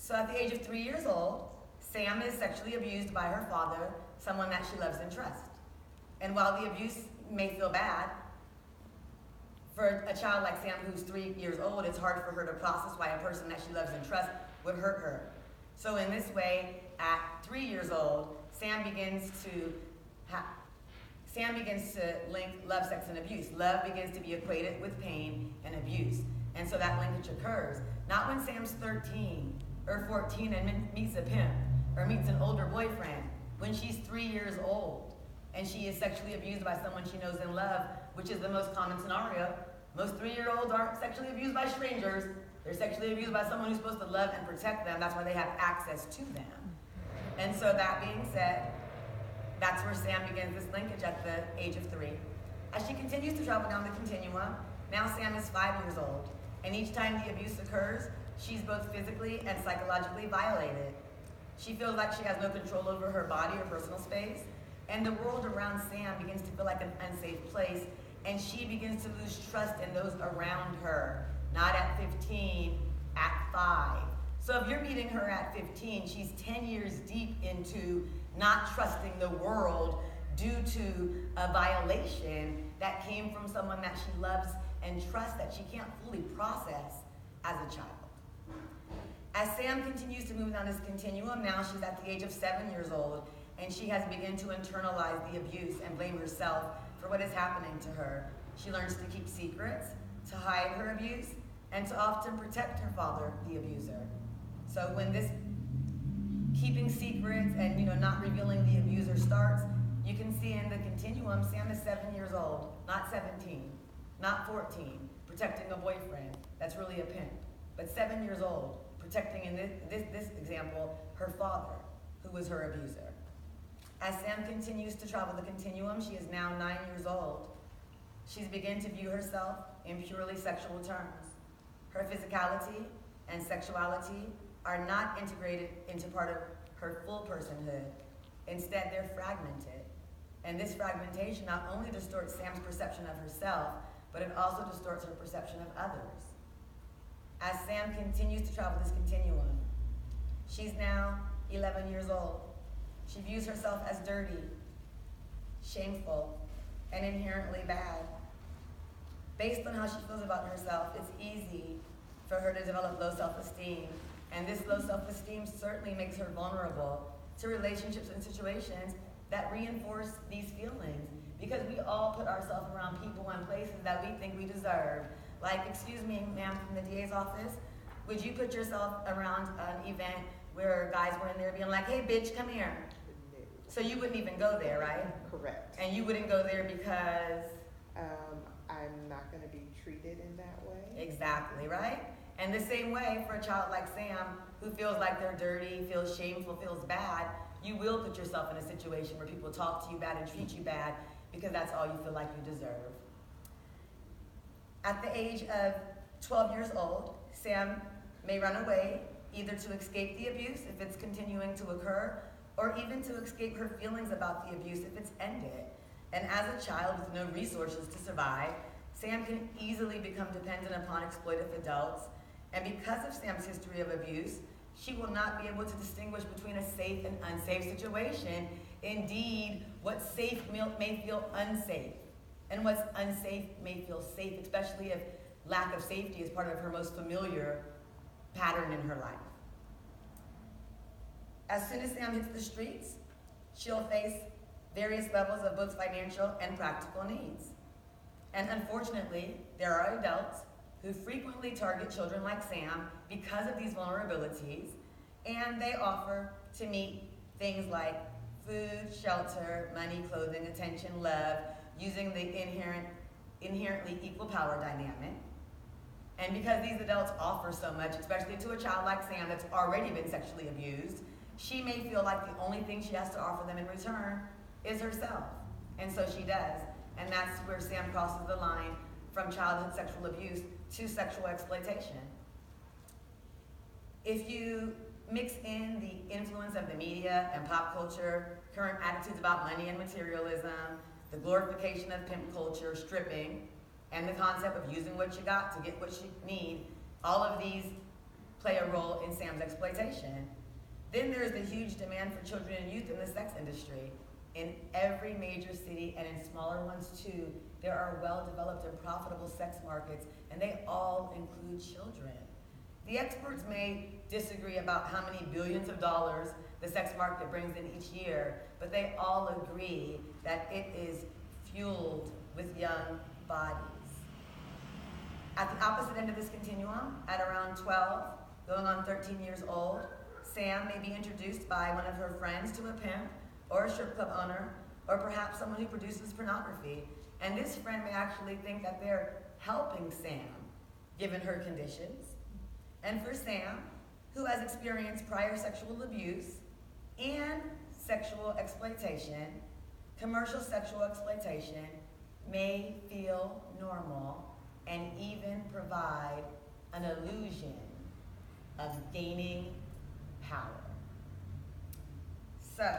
So at the age of 3 years old, Sam is sexually abused by her father, someone that she loves and trusts. And while the abuse may feel bad, for a child like Sam who's 3 years old, it's hard for her to process why a person that she loves and trusts would hurt her. So in this way, at 3 years old, Sam begins to link love, sex, and abuse. Love begins to be equated with pain and abuse. And so that linkage occurs. Not when Sam's 13 or 14 and meets a pimp or meets an older boyfriend. When she's 3 years old and she is sexually abused by someone she knows and loves, which is the most common scenario. Most 3-year-olds aren't sexually abused by strangers. They're sexually abused by someone who's supposed to love and protect them. That's why they have access to them. And so that being said, that's where Sam begins this linkage at the age of 3. As she continues to travel down the continuum, now Sam is 5 years old. And each time the abuse occurs, she's both physically and psychologically violated. She feels like she has no control over her body or personal space. And the world around Sam begins to feel like an unsafe place. And she begins to lose trust in those around her. Not at 15, at 5. So if you're meeting her at 15, she's 10 years deep into not trusting the world due to a violation that came from someone that she loves and trusts that she can't fully process as a child. As Sam continues to move down this continuum, now she's at the age of 7 years old, and she has begun to internalize the abuse and blame herself for what is happening to her. She learns to keep secrets, to hide her abuse, and to often protect her father, the abuser. So when this keeping secrets and not revealing the abuser starts, you can see in the continuum, Sam is 7 years old, not 17, not 14, protecting a boyfriend that's really a pimp, but 7 years old, protecting, in this example, her father, who was her abuser. As Sam continues to travel the continuum, she is now 9 years old. She's begun to view herself in purely sexual terms. Her physicality and sexuality are not integrated into part of her full personhood. Instead, they're fragmented. And this fragmentation not only distorts Sam's perception of herself, but it also distorts her perception of others. As Sam continues to travel this continuum, she's now 11 years old. She views herself as dirty, shameful, and inherently bad. Based on how she feels about herself, it's easy for her to develop low self-esteem. And this low self-esteem certainly makes her vulnerable to relationships and situations that reinforce these feelings. Because we all put ourselves around people and places that we think we deserve. Like, excuse me, ma'am, from the DA's office, would you put yourself around an event where guys were in there being like, hey, bitch, come here? So you wouldn't even go there, right? Correct. And you wouldn't go there because? I'm not going to be treated in that way. Exactly, right? And the same way for a child like Sam, who feels like they're dirty, feels shameful, feels bad, you will put yourself in a situation where people talk to you bad and treat you bad because that's all you feel like you deserve. At the age of 12 years old, Sam may run away, either to escape the abuse if it's continuing to occur, or even to escape her feelings about the abuse if it's ended. And as a child with no resources to survive, Sam can easily become dependent upon exploitive adults. And because of Sam's history of abuse, she will not be able to distinguish between a safe and unsafe situation. Indeed, what's safe may feel unsafe, and what's unsafe may feel safe, especially if lack of safety is part of her most familiar pattern in her life. As soon as Sam hits the streets, she'll face various levels of both financial and practical needs. And unfortunately, there are adults who frequently target children like Sam because of these vulnerabilities, and they offer to meet things like food, shelter, money, clothing, attention, love, using the inherently equal power dynamic. And because these adults offer so much, especially to a child like Sam that's already been sexually abused, she may feel like the only thing she has to offer them in return is herself. And so she does. And that's where Sam crosses the line from childhood sexual abuse to sexual exploitation. If you mix in the influence of the media and pop culture, current attitudes about money and materialism, the glorification of pimp culture, stripping, and the concept of using what you got to get what you need, all of these play a role in Sam's exploitation. Then there's the huge demand for children and youth in the sex industry. In every major city, and in smaller ones too, there are well-developed and profitable sex markets, and they all include children. The experts may disagree about how many billions of dollars the sex market brings in each year, but they all agree that it is fueled with young bodies. At the opposite end of this continuum, at around 12, going on 13 years old, Sam may be introduced by one of her friends to a pimp, or a strip club owner, or perhaps someone who produces pornography. And this friend may actually think that they're helping Sam, given her conditions. And for Sam, who has experienced prior sexual abuse and sexual exploitation, commercial sexual exploitation may feel normal and even provide an illusion of gaining power.